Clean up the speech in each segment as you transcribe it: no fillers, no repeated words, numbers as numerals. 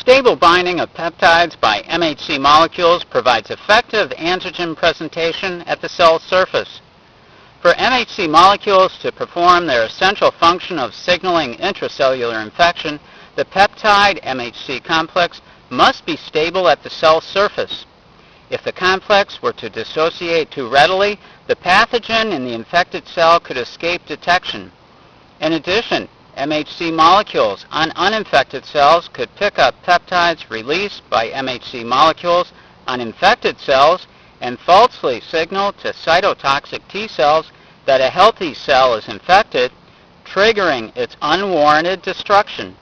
Stable binding of peptides by MHC molecules provides effective antigen presentation at the cell surface. For MHC molecules to perform their essential function of signaling intracellular infection, the peptide MHC complex must be stable at the cell surface. If the complex were to dissociate too readily, the pathogen in the infected cell could escape detection. In addition, MHC molecules on uninfected cells could pick up peptides released by MHC molecules on infected cells and falsely signal to cytotoxic T cells that a healthy cell is infected, triggering its unwarranted destruction.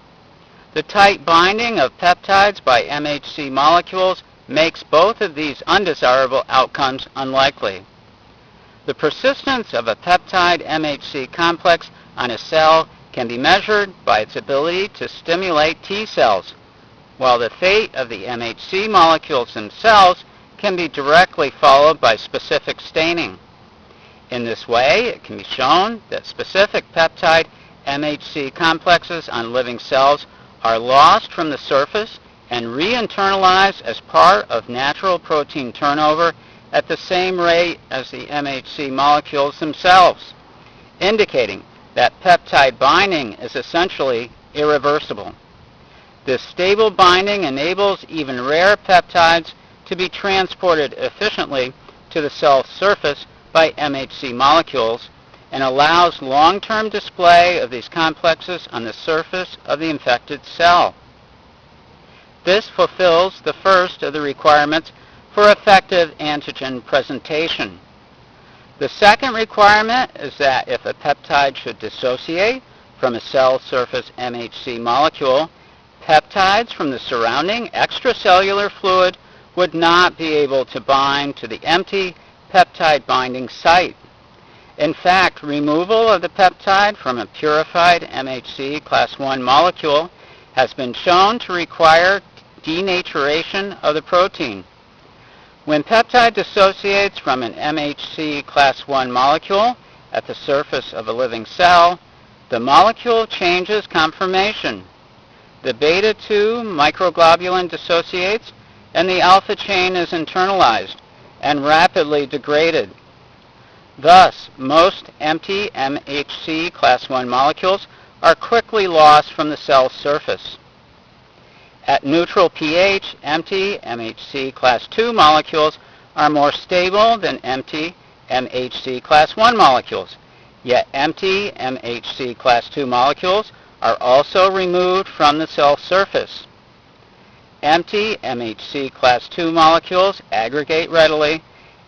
The tight binding of peptides by MHC molecules makes both of these undesirable outcomes unlikely. The persistence of a peptide MHC complex on a cell can be measured by its ability to stimulate T cells, while the fate of the MHC molecules themselves can be directly followed by specific staining. In this way, it can be shown that specific peptide MHC complexes on living cells are lost from the surface and re-internalized as part of natural protein turnover at the same rate as the MHC molecules themselves, indicating that peptide binding is essentially irreversible. This stable binding enables even rare peptides to be transported efficiently to the cell surface by MHC molecules and allows long-term display of these complexes on the surface of the infected cell. This fulfills the first of the requirements for effective antigen presentation. The second requirement is that if a peptide should dissociate from a cell surface MHC molecule, peptides from the surrounding extracellular fluid would not be able to bind to the empty peptide binding site. In fact, removal of the peptide from a purified MHC class 1 molecule has been shown to require denaturation of the protein. When peptide dissociates from an MHC class 1 molecule at the surface of a living cell, the molecule changes conformation. The beta-2 microglobulin dissociates and the alpha chain is internalized and rapidly degraded. Thus, most empty MHC class 1 molecules are quickly lost from the cell surface. At neutral pH, empty MHC class 2 molecules are more stable than empty MHC class 1 molecules, yet empty MHC class 2 molecules are also removed from the cell surface. Empty MHC class 2 molecules aggregate readily,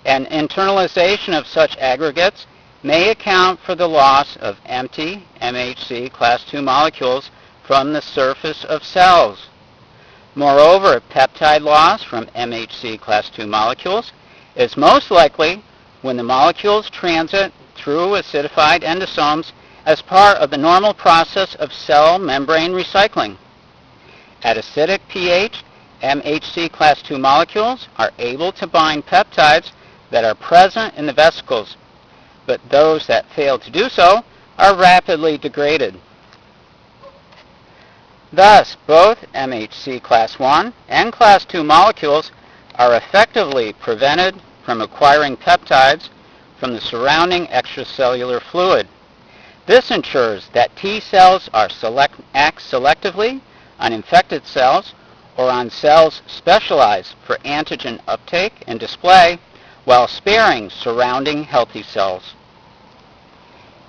and internalization of such aggregates may account for the loss of empty MHC class 2 molecules from the surface of cells. Moreover, peptide loss from MHC class 2 molecules is most likely when the molecules transit through acidified endosomes as part of the normal process of cell membrane recycling. At acidic pH, MHC class 2 molecules are able to bind peptides that are present in the vesicles, but those that fail to do so are rapidly degraded. Thus, both MHC class 1 and class 2 molecules are effectively prevented from acquiring peptides from the surrounding extracellular fluid. This ensures that T cells act selectively on infected cells or on cells specialized for antigen uptake and display while sparing surrounding healthy cells.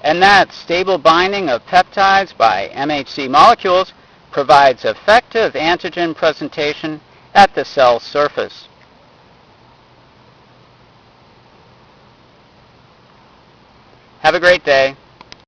And that stable binding of peptides by MHC molecules provides effective antigen presentation at the cell surface. Have a great day.